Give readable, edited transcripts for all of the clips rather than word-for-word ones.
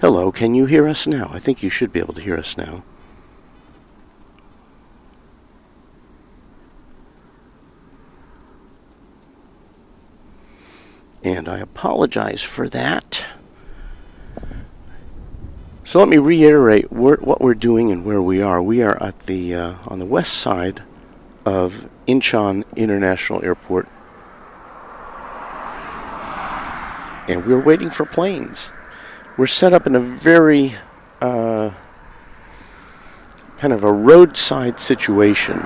Hello, can you hear us now? I think you should be able to hear us now. And I apologize for that. So let me reiterate what we're doing and where we are. We are at the on the west side of Incheon International Airport, and we're waiting for planes. We're set up in a very kind of a roadside situation,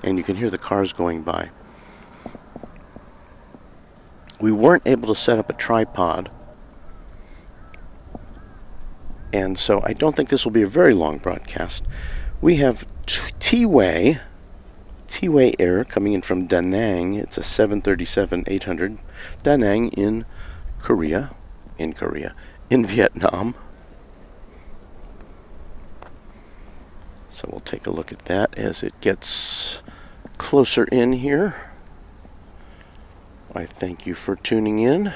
and you can hear the cars going by. We weren't able to set up a tripod, and so I don't think this will be a very long broadcast. We have T-Way Air coming in from Da Nang. It's a 737-800. Da Nang in Vietnam. So we'll take a look at that as it gets closer in here. I thank you for tuning in.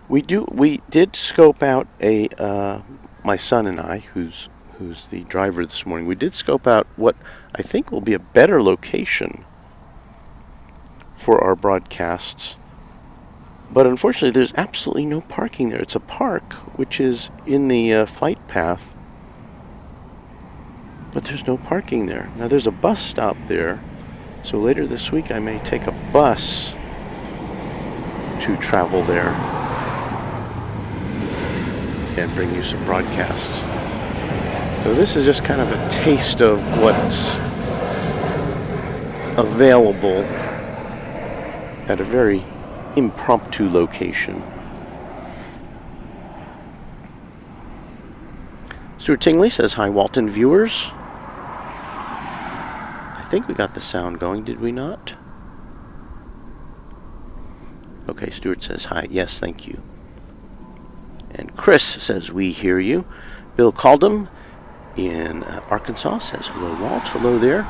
We did scope out my son and I, who's the driver this morning. We did scope out what I think will be a better location for our broadcasts. But unfortunately, there's absolutely no parking there. It's a park which is in the flight path, but there's no parking there. Now there's a bus stop there, so later this week I may take a bus to travel there and bring you some broadcasts. So this is just kind of a taste of what's available at a very impromptu location. Stuart Tingley says, hi Walton viewers. I think we got the sound going, did we not? Okay, Stuart says hi. Yes, thank you. And Chris says, we hear you. Bill Caldham in Arkansas says, hello Walt, hello there.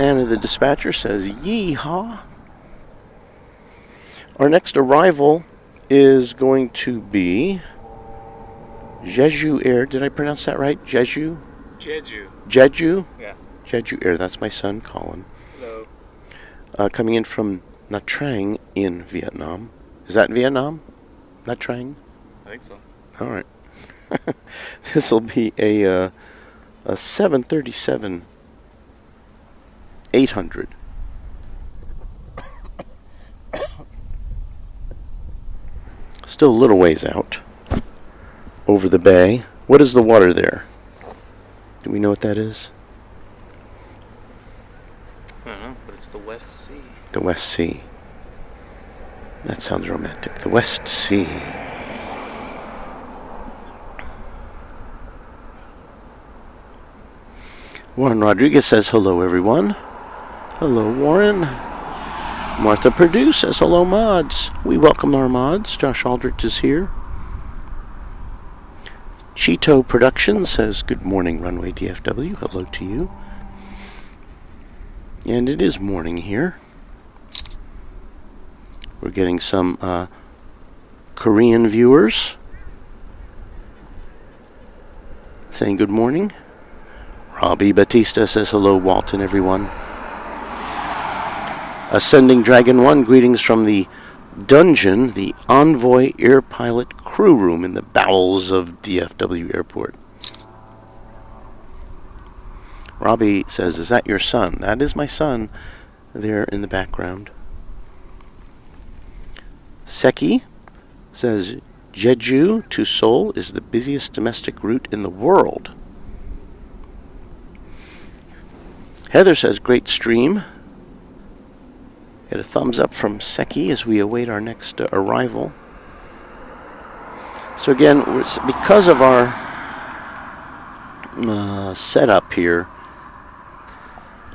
Anna the dispatcher says, yee-haw. Our next arrival is going to be Jeju Air. Did I pronounce that right? Jeju? Jeju? Yeah. Jeju Air. That's my son, Colin. Hello. Coming in from Nha Trang in Vietnam. Is that Vietnam? Nha Trang? I think so. All right. This will be a 737-800. Still a little ways out over the bay. What is the water there? Do we know what that is? I don't know, but it's the West Sea. The West Sea. That sounds romantic. The West Sea. Warren Rodriguez says, hello, everyone. Hello, Warren. Martha Perdue says, hello, mods. We welcome our mods. Josh Aldrich is here. Cheeto Productions says, good morning, Runway DFW. Hello to you. And it is morning here. We're getting some Korean viewers saying good morning. Robbie Batista says, hello, Walton, everyone. Ascending Dragon 1, greetings from the dungeon, the Envoy Air Pilot crew room in the bowels of DFW Airport. Robbie says, is that your son? That is my son there in the background. Seki says, Jeju to Seoul is the busiest domestic route in the world. Heather says, great stream. Get a thumbs up from Seki as we await our next arrival. So again, because of our setup here,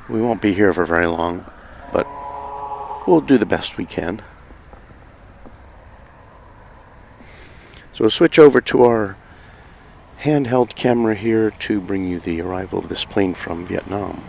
we won't be here for very long, but we'll do the best we can. So we'll switch over to our handheld camera here to bring you the arrival of this plane from Vietnam.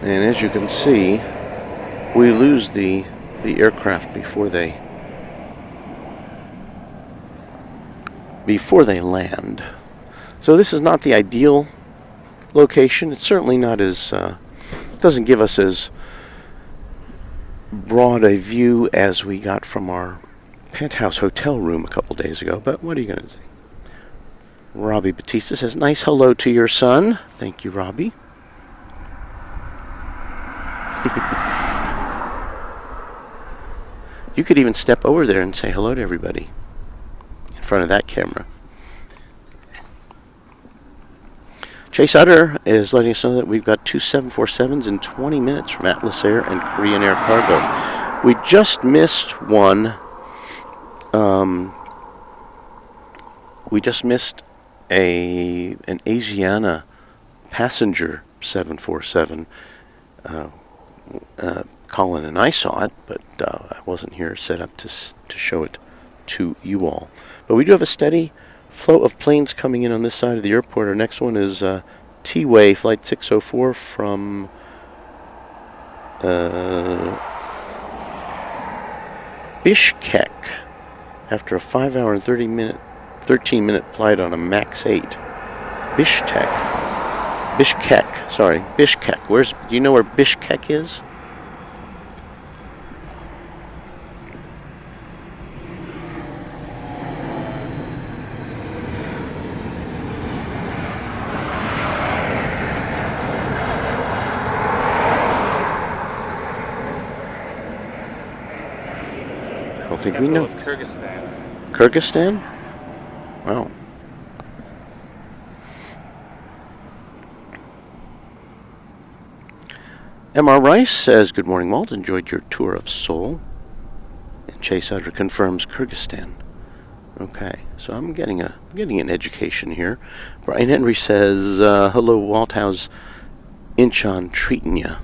And as you can see, we lose the aircraft before they land. So this is not the ideal location. It's certainly not as doesn't give us as broad a view as we got from our penthouse hotel room a couple days ago. But what are you going to say? Robbie Batista says, "Nice hello to your son." Thank you, Robbie. You could even step over there and say hello to everybody in front of that camera. Chase Utter is letting us know that we've got two 747s in 20 minutes from Atlas Air and Korean Air Cargo. We just missed one. We just missed an Asiana passenger 747. Colin and I saw it, but I wasn't here set up to show it to you all. But we do have a steady flow of planes coming in on this side of the airport. Our next one is T-Way Flight 604 from Bishkek after a 5-hour and 13-minute flight on a MAX 8. Bishkek. Do you know where Bishkek is? I don't think we know. Kyrgyzstan. Kyrgyzstan? Wow. M.R. Rice says, "Good morning, Walt. Enjoyed your tour of Seoul." And Chase Utter confirms Kyrgyzstan. Okay, so I'm getting an education here. Brian Henry says, "Hello, Walt. How's Incheon treating you?"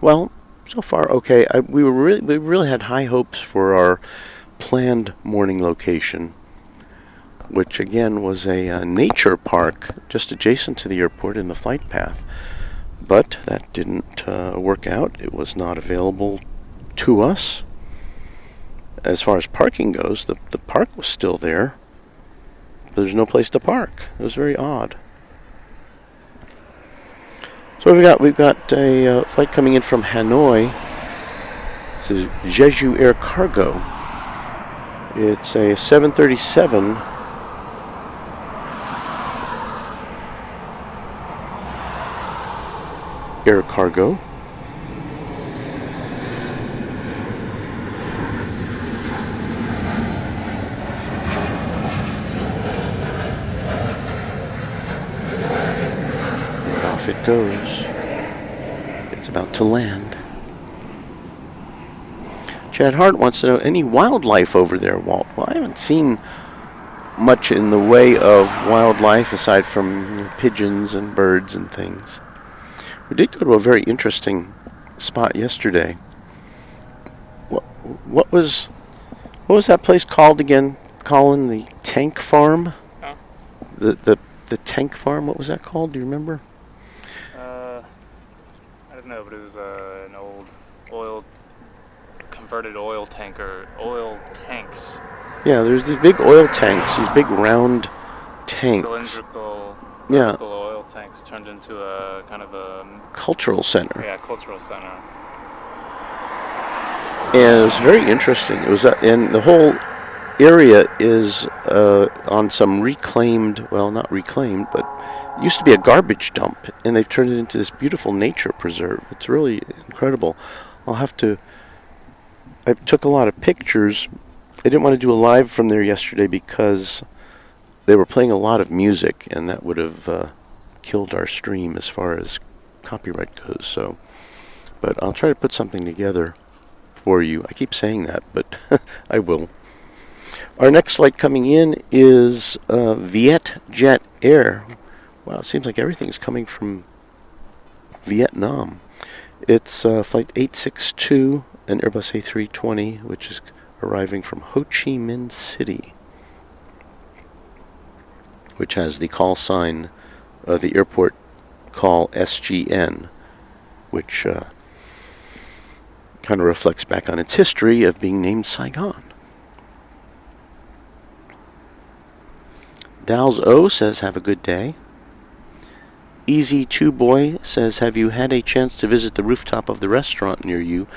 Well, so far okay. We really had high hopes for our planned morning location, which again was a nature park just adjacent to the airport in the flight path. But that didn't work out. It was not available to us. As far as parking goes, the park was still there, but there's no place to park. It was very odd. So we've got a flight coming in from Hanoi. This is Jeju Air Cargo. It's a 737 Air Cargo. And off it goes. It's about to land. Chad Hart wants to know, any wildlife over there, Walt? Well, I haven't seen much in the way of wildlife aside from pigeons and birds and things. We did go to a very interesting spot yesterday. What was that place called again, Colin? The tank farm? Huh? The tank farm, what was that called? Do you remember? I don't know, but it was an old converted oil tanks. Yeah, there's these big oil tanks, these big round tanks. Cylindrical Yeah. oil tanks turned into a kind of a Cultural center. Yeah, cultural center. And it was very interesting. It was, and the whole area is on some reclaimed, well, not reclaimed, but it used to be a garbage dump, and they've turned it into this beautiful nature preserve. It's really incredible. I took a lot of pictures. I didn't want to do a live from there yesterday because they were playing a lot of music, and that would have killed our stream as far as copyright goes. So, but I'll try to put something together for you. I keep saying that, but I will. Our next flight coming in is Vietjet Air. Wow, it seems like everything's coming from Vietnam. It's flight 862, an Airbus A320, which is arriving from Ho Chi Minh City, which has the call sign the airport call SGN, which kind of reflects back on its history of being named Saigon. Dals O says, have a good day. Easy Two Boy says, have you had a chance to visit the rooftop of the restaurant near you?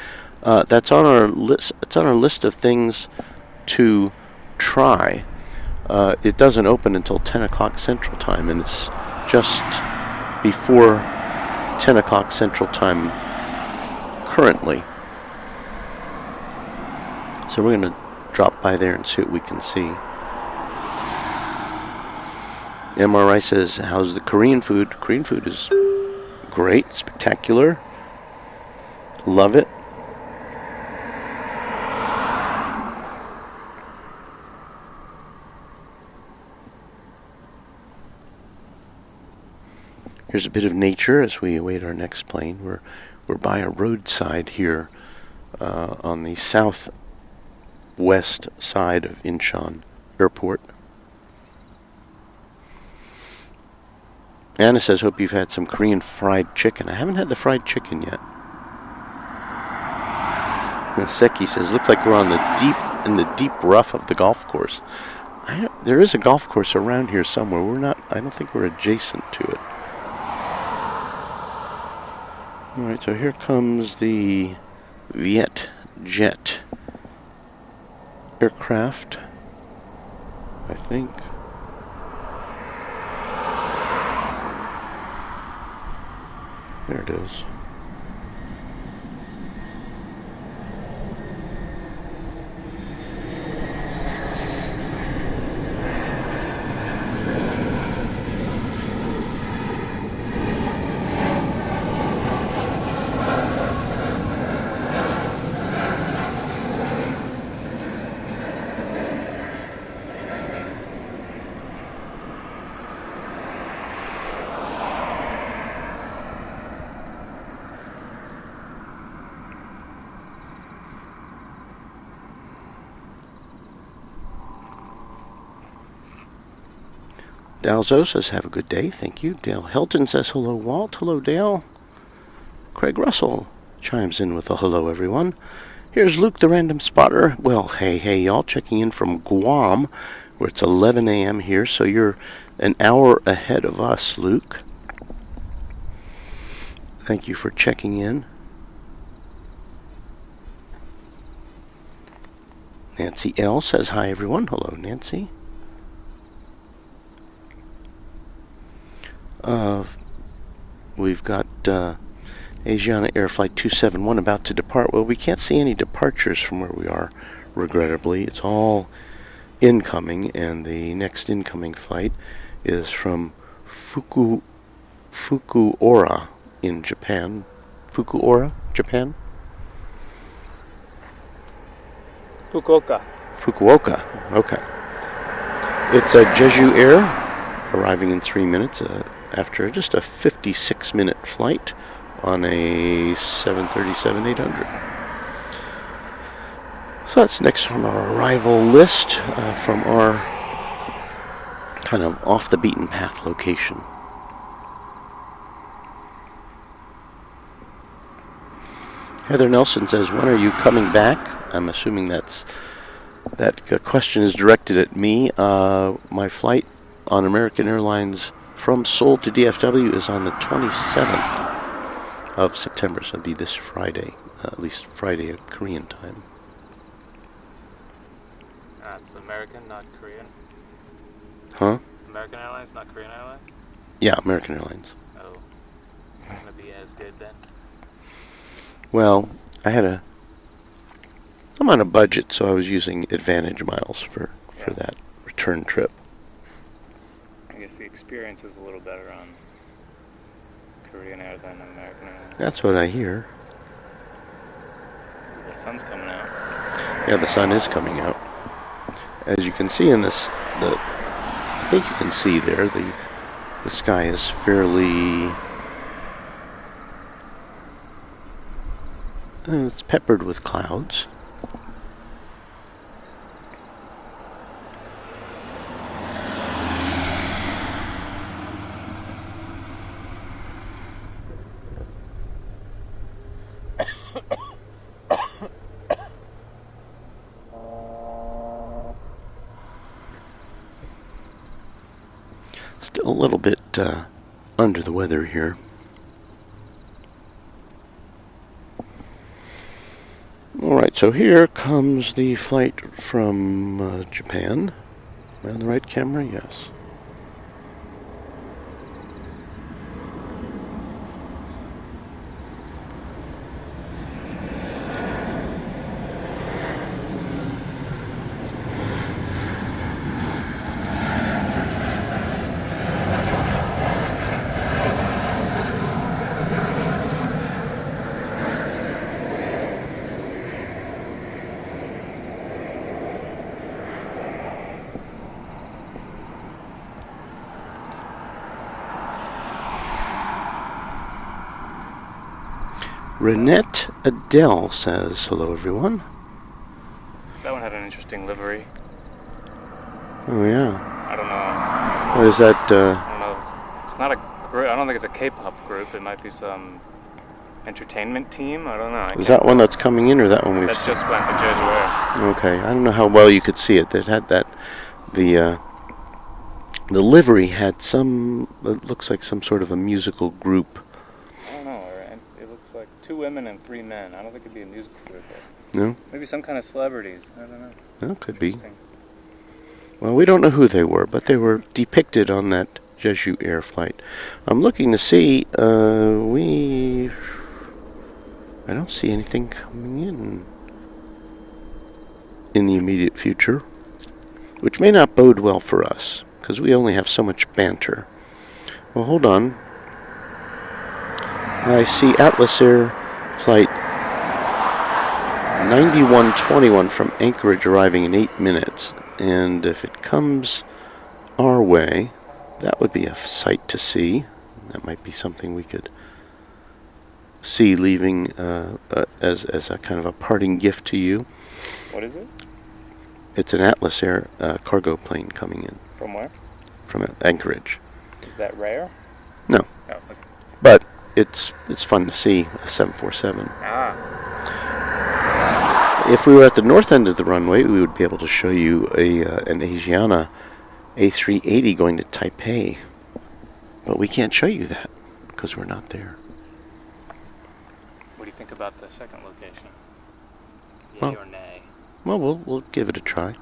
That's on our list. It's on our list of things to try. It doesn't open until 10 o'clock Central Time, and it's just before 10 o'clock Central Time currently. So we're going to drop by there and see what we can see. MRI says, how's the Korean food? Korean food is great, spectacular. Love it. Here's a bit of nature as we await our next plane. We're by a roadside here on the southwest side of Incheon Airport. Anna says, hope you've had some Korean fried chicken. I haven't had the fried chicken yet. And Seki says, looks like we're in the deep rough of the golf course. There is a golf course around here somewhere. I don't think we're adjacent to it. Alright, so here comes the Viet Jet aircraft, I think. There it is. Dalzo says, have a good day. Thank you. Dale Hilton says, hello, Walt. Hello, Dale. Craig Russell chimes in with a hello, everyone. Here's Luke, the random spotter. Well, hey, y'all. Checking in from Guam, where it's 11 a.m. here, so you're an hour ahead of us, Luke. Thank you for checking in. Nancy L. says, hi, everyone. Hello, Nancy. We've got Asiana Air Flight 271 about to depart. Well, we can't see any departures from where we are, regrettably. It's all incoming, and the next incoming flight is from Fukuoka in Japan. Fukuoka, Japan? Fukuoka, okay. It's a Jeju Air, arriving in 3 minutes after just a 56-minute flight on a 737-800. So that's next on our arrival list from our kind of off-the-beaten-path location. Heather Nelson says, when are you coming back? I'm assuming that question is directed at me. My flight on American Airlines from Seoul to DFW is on the 27th of September, so it'll be this Friday, at least Friday at Korean time. That's American, not Korean. Huh? American Airlines, not Korean Airlines? Yeah, American Airlines. Oh, it's not going to be as good then. Well, I'm on a budget, so I was using Advantage miles for that return trip. I guess the experience is a little better on Korean Air than American Airlines. That's what I hear. The sun's coming out. Yeah, the sun is coming out. As you can see in this, I think you can see there, the sky is fairly... it's peppered with clouds. A little bit under the weather here. Alright, so here comes the flight from Japan. Am I on the right camera? Yes. Renette Adele says, hello everyone. That one had an interesting livery. Oh yeah. I don't know. What is that? I don't know. It's not a group. I don't think it's a K-pop group. It might be some entertainment team. I don't know. Is that one that's coming in, or that one we've That seen? just went to Jeju. Okay, I don't know how well you could see it. It had that, the livery had some, it looks like some sort of a musical group. I don't know. It looks like 2 women and 3 men. I don't think it'd be a music group. No? Maybe some kind of celebrities. I don't know. No, could be. Well, we don't know who they were, but they were depicted on that Jeju Air flight. I'm looking to see, I don't see anything coming in the immediate future, which may not bode well for us, because we only have so much banter. Well, hold on. I see Atlas Air flight 9121 from Anchorage arriving in 8 minutes, and if it comes our way, that would be a sight to see. That might be something we could see leaving as a kind of a parting gift to you. What is it? It's an Atlas Air cargo plane coming in. From where? From Anchorage. Is that rare? No. Oh, okay. But it's fun to see a 747. If we were at the north end of the runway, we would be able to show you an Asiana A380 going to Taipei. But we can't show you that because we're not there. What do you think about the second location? Yay Well, or nay? Well, we'll give it a try.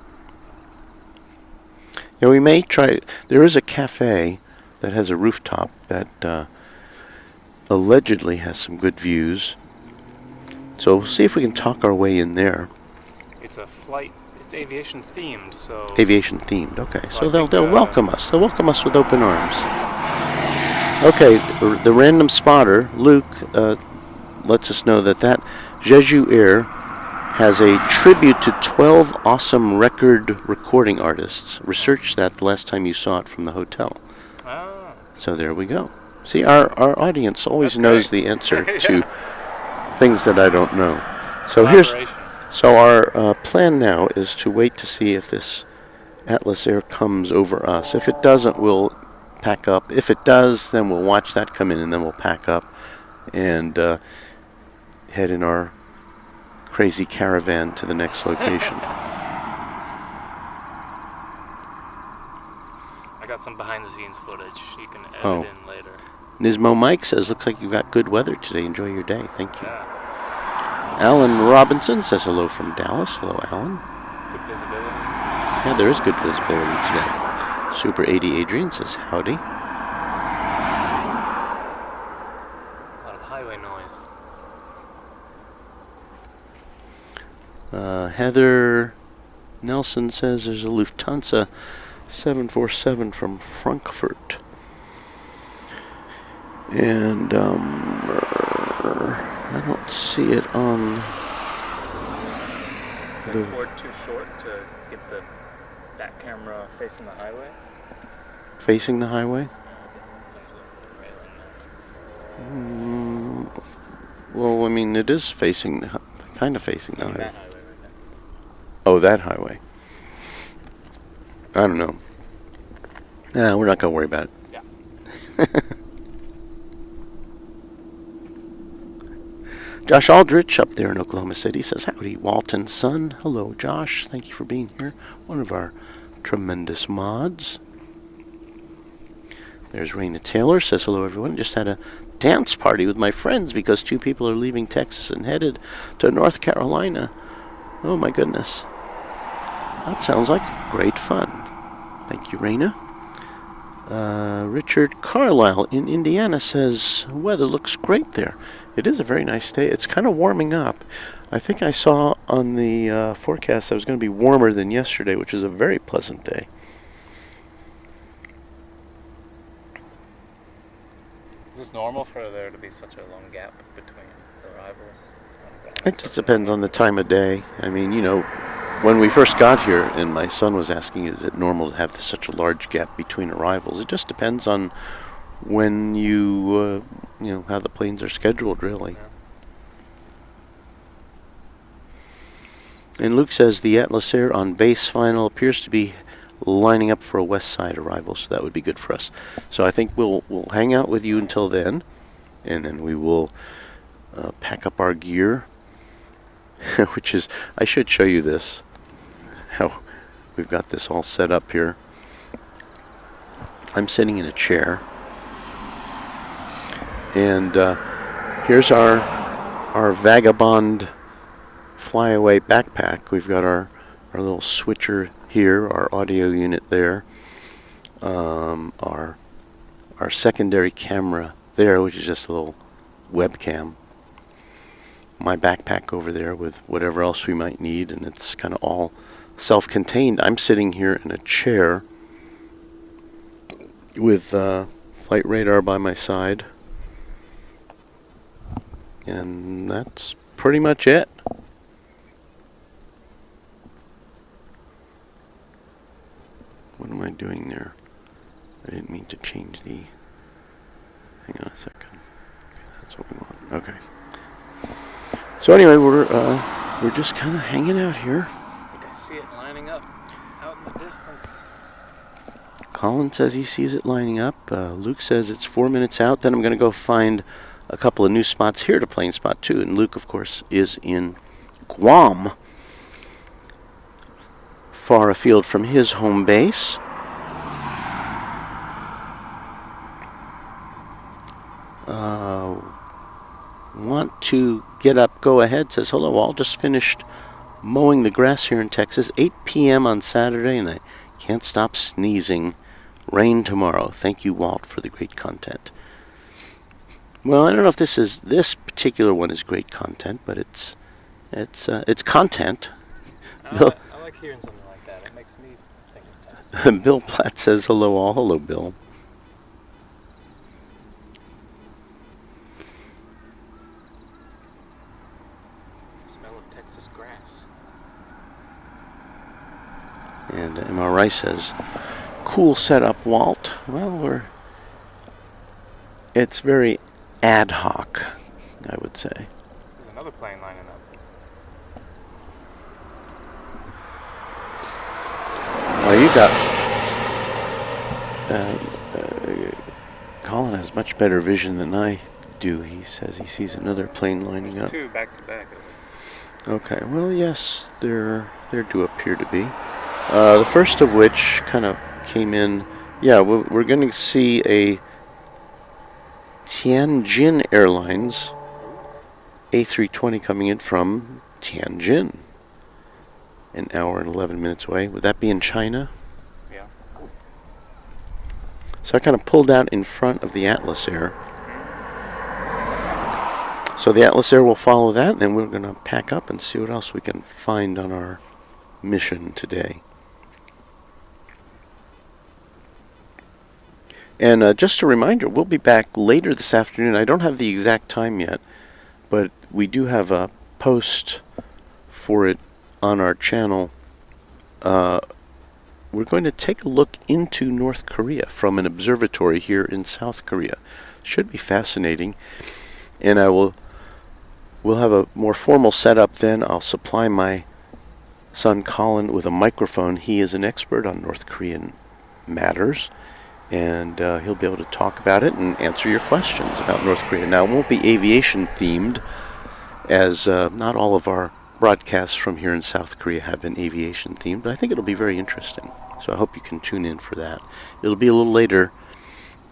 Yeah, we may try. There is a cafe that has a rooftop that allegedly has some good views. So we'll see if we can talk our way in there. It's a flight. It's aviation themed, so. Aviation themed. Okay, so I they'll think, welcome us. They'll welcome us with open arms. Okay, the random spotter, Luke, lets us know that Jeju Air has a tribute to 12 awesome record recording artists. Research that the last time you saw it from the hotel. Ah. So there we go. See, our audience always knows the answer to things that I don't know. So our plan now is to wait to see if this Atlas Air comes over us. If it doesn't, we'll pack up. If it does, then we'll watch that come in, and then we'll pack up and head in our crazy caravan to the next location. I got some behind-the-scenes footage you can edit in later. Nismo Mike says, looks like you've got good weather today. Enjoy your day. Thank you. Yeah. Alan Robinson says hello from Dallas. Hello, Alan. Good visibility. Yeah, there is good visibility today. Super 80 Adrian says howdy. A lot of highway noise. Heather Nelson says there's a Lufthansa 747 from Frankfurt. And I don't see it on Is the cord too short to get the back camera facing the highway? Facing the highway? Well, I mean, it is facing kind of facing the highway. That highway right there. Oh, that highway. I don't know. Nah, we're not going to worry about it. Yeah. Josh Aldrich up there in Oklahoma City says, howdy, Walton's son. Hello, Josh. Thank you for being here. One of our tremendous mods. There's Raina Taylor, says hello everyone. Just had a dance party with my friends because 2 people are leaving Texas and headed to North Carolina. Oh my goodness. That sounds like great fun. Thank you, Raina. Richard Carlisle in Indiana says, weather looks great there. It is a very nice day. It's kind of warming up. I think I saw on the forecast that it was going to be warmer than yesterday, which is a very pleasant day. Is this normal for there to be such a long gap between arrivals? It just depends on the time of day. I mean, when we first got here, and my son was asking, is it normal to have such a large gap between arrivals? It just depends on when how the planes are scheduled, really. Yeah. And Luke says the Atlas Air on base final appears to be lining up for a west side arrival, so that would be good for us. So I think we'll hang out with you until then, and then we will pack up our gear, which is, I should show you this, how we've got this all set up here. I'm sitting in a chair, and here's our Vagabond flyaway backpack. We've got our little switcher here, our audio unit there, our secondary camera there, which is just a little webcam, my backpack over there with whatever else we might need, and it's kind of all self-contained. I'm sitting here in a chair with flight radar by my side, and that's pretty much it. What am I doing there? I didn't mean to change the... Hang on a second. Okay, that's what we want. Okay. So anyway, we're just kind of hanging out here. I see it lining up out in the distance. Colin says he sees it lining up. Luke says it's 4 minutes out. Then I'm going to go find a couple of new spots here to plane spot 2. And Luke, of course, is in Guam, far afield from his home base. Want to get up, go ahead, says hello all, just finished mowing the grass here in Texas, 8 p.m. on Saturday, and I can't stop sneezing. Rain tomorrow. Thank you, Walt, for the great content. Well, I don't know if this particular one is great content, but it's content. I like hearing something like that. It makes me think of things. Bill Platt says hello all. Hello, Bill. Smell of Texas grass. And MRI says, cool setup, Walt. Well, it's very ad hoc, I would say. There's another plane lining up. Well, you got... Colin has much better vision than I do. He says he sees another plane lining up. 2 back to back. Okay, well, yes, there do appear to be. The first of which kind of came in... Yeah, we're going to see a Tianjin Airlines A320 coming in from Tianjin. An hour and 11 minutes away. Would that be in China? Yeah. So I kind of pulled out in front of the Atlas Air. So the Atlas Air will follow that, and then we're going to pack up and see what else we can find on our mission today. And just a reminder, we'll be back later this afternoon. I don't have the exact time yet, but we do have a post for it on our channel. We're going to take a look into North Korea from an observatory here in South Korea. Should be fascinating. And we'll have a more formal setup then. I'll supply my son Colin with a microphone. He is an expert on North Korean matters, and he'll be able to talk about it and answer your questions about North Korea. Now, it won't be aviation themed, as not all of our broadcasts from here in South Korea have been aviation themed, but I think it'll be very interesting. So I hope you can tune in for that. It'll be a little later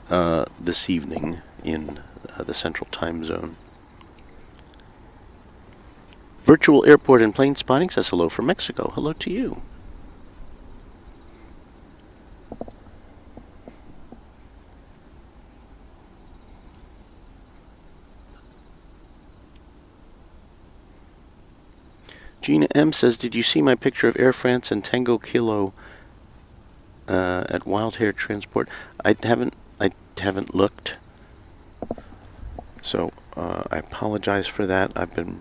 this evening in the Central Time Zone. Virtual Airport and Plane Spotting says hello from Mexico. Hello to you. Gina M says, did you see my picture of Air France and Tango Kilo at Wild Hair Transport? I haven't looked. So I apologize for that. I've been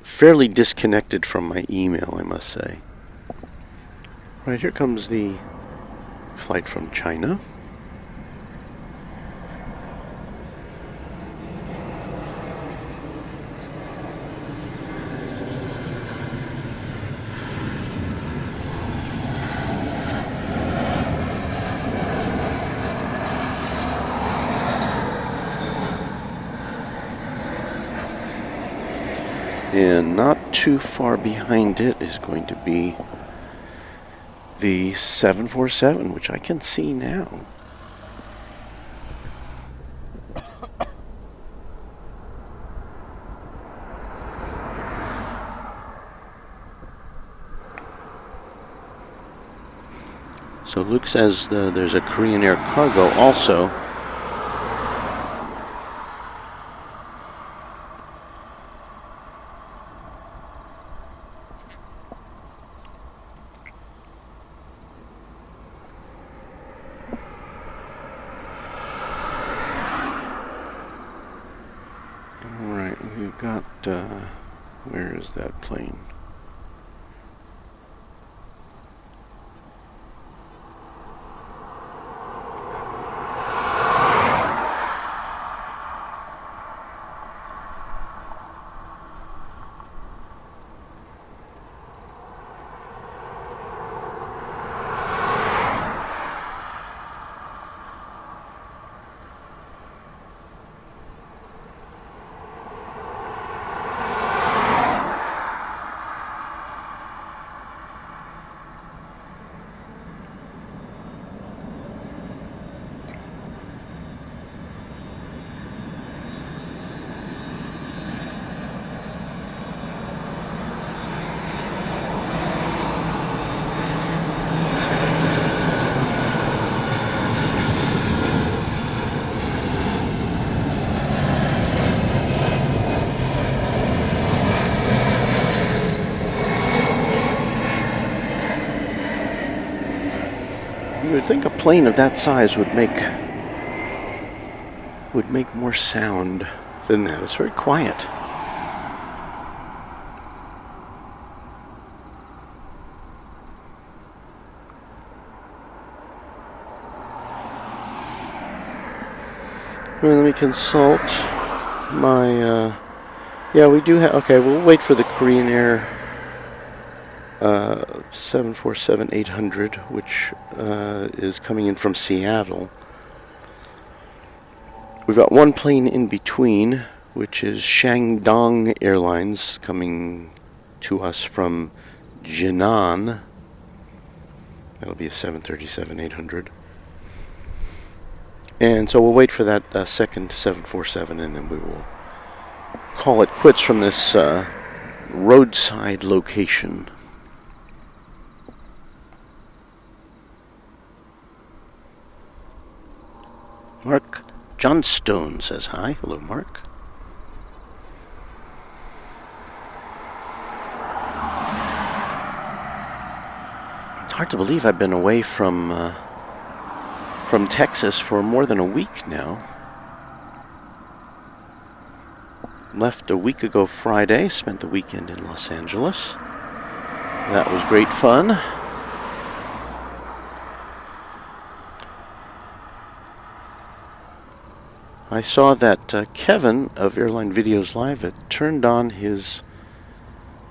fairly disconnected from my email, I must say. Right, here comes the flight from China. And not too far behind it is going to be the 747, which I can see now. So Luke says there's a Korean Air Cargo also. We've got, where is that plane? You would think a plane of that size would make more sound than that. It's very quiet. Well, let me consult my, yeah, we do have, okay, we'll wait for the Korean Air 747-800, which is coming in from Seattle. We've got one plane in between, which is Shandong Airlines coming to us from Jinan. That'll be a 737-800. And so we'll wait for that second 747, and then we will call it quits from this roadside location. Mark Johnstone says hi. Hello, Mark. It's hard to believe I've been away from Texas for more than a week now. Left a week ago Friday, spent the weekend in Los Angeles. That was great fun. I saw that Kevin of Airline Videos Live had turned on his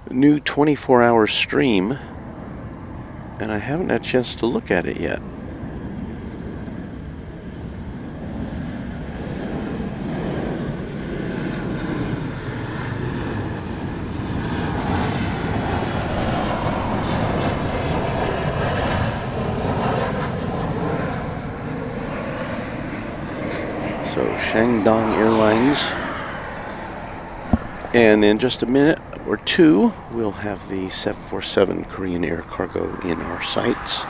new 24-hour stream, and I haven't had a chance to look at it yet. Shandong Airlines. And in just a minute or two, we'll have the 747 Korean Air Cargo in our sights.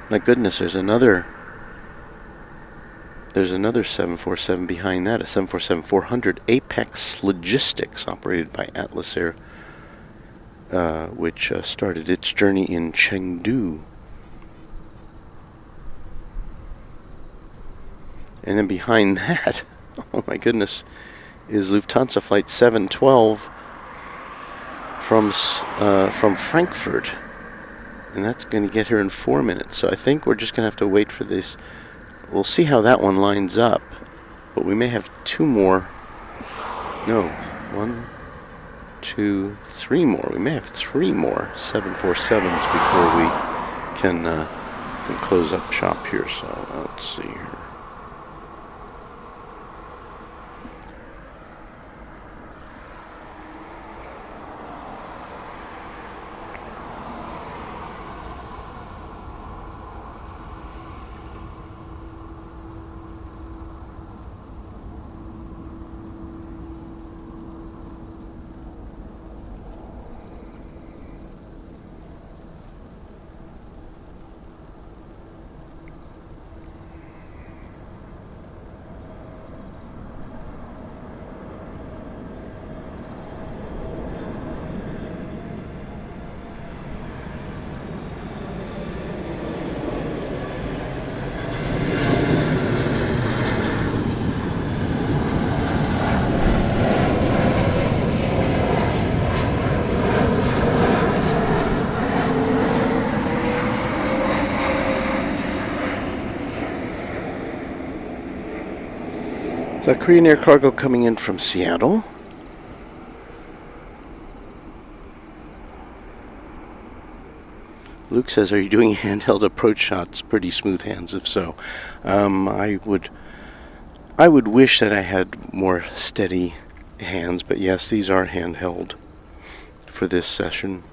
My goodness, there's another 747 behind that, a 747-400 Apex Logistics, operated by Atlas Air, which started its journey in Chengdu. And then behind that, oh my goodness, is Lufthansa Flight 712 from Frankfurt. And that's going to get here in 4 minutes. So I think we're just going to have to wait for this. We'll see how that one lines up. But we may have two more. No, 1, 2, 3 more. We may have 3 more 747s before we can close up shop here. So let's see here. So Korean Air Cargo coming in from Seattle. Luke says, "Are you doing handheld approach shots? Pretty smooth hands, if so." I would wish that I had more steady hands, but yes, these are handheld for this session.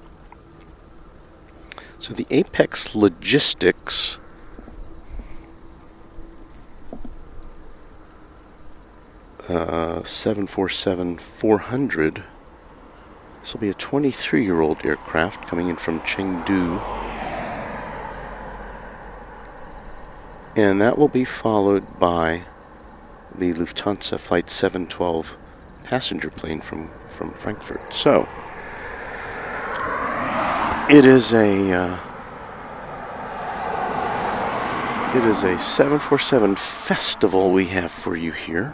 So the Apex Logistics uh, 747-400. This will be a 23-year-old aircraft coming in from Chengdu. And that will be followed by the Lufthansa Flight 712 passenger plane from Frankfurt. So, it is a 747 festival we have for you here.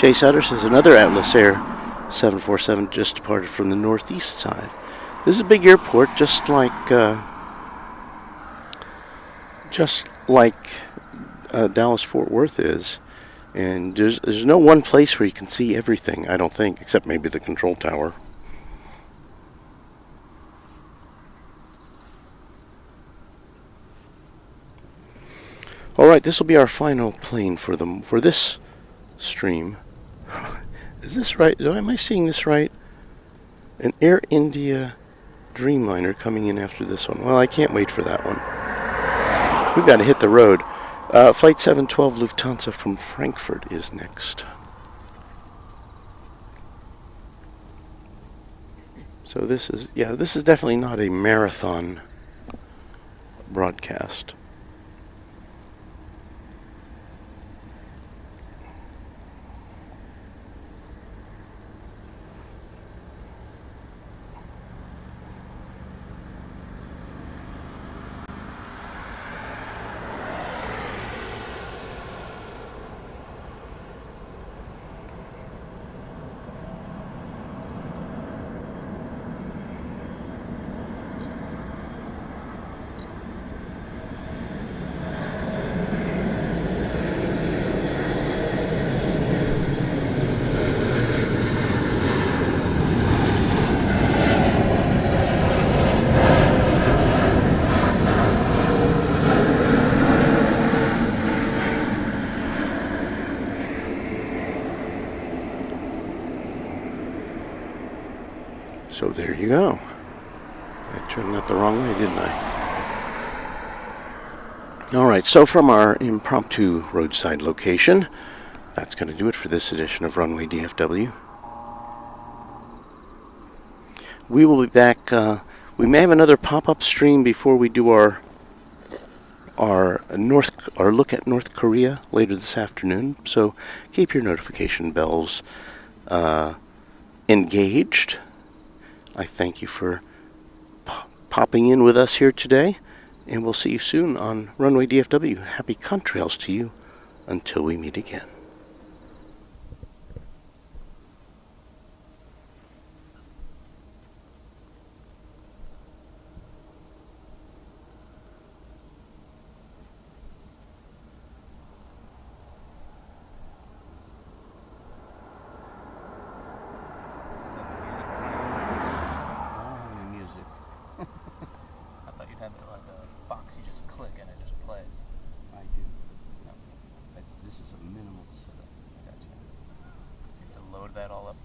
Jay Sutter says another Atlas Air 747 just departed from the northeast side. This is a big airport, just like Dallas Fort Worth is, and there's no one place where you can see everything, I don't think, except maybe the control tower. All right, this will be our final plane for this stream. Is this right? Am I seeing this right? An Air India Dreamliner coming in after this one. Well, I can't wait for that one. We've got to hit the road. Flight 712 Lufthansa from Frankfurt is next. So this is definitely not a marathon broadcast. So there you go. I turned that the wrong way, didn't I? All right, so from our impromptu roadside location, that's going to do it for this edition of Runway DFW. We will be back. We may have another pop-up stream before we do our look at North Korea later this afternoon. So keep your notification bells engaged. I thank you for popping in with us here today, and we'll see you soon on Runway DFW. Happy contrails to you until we meet again. That all up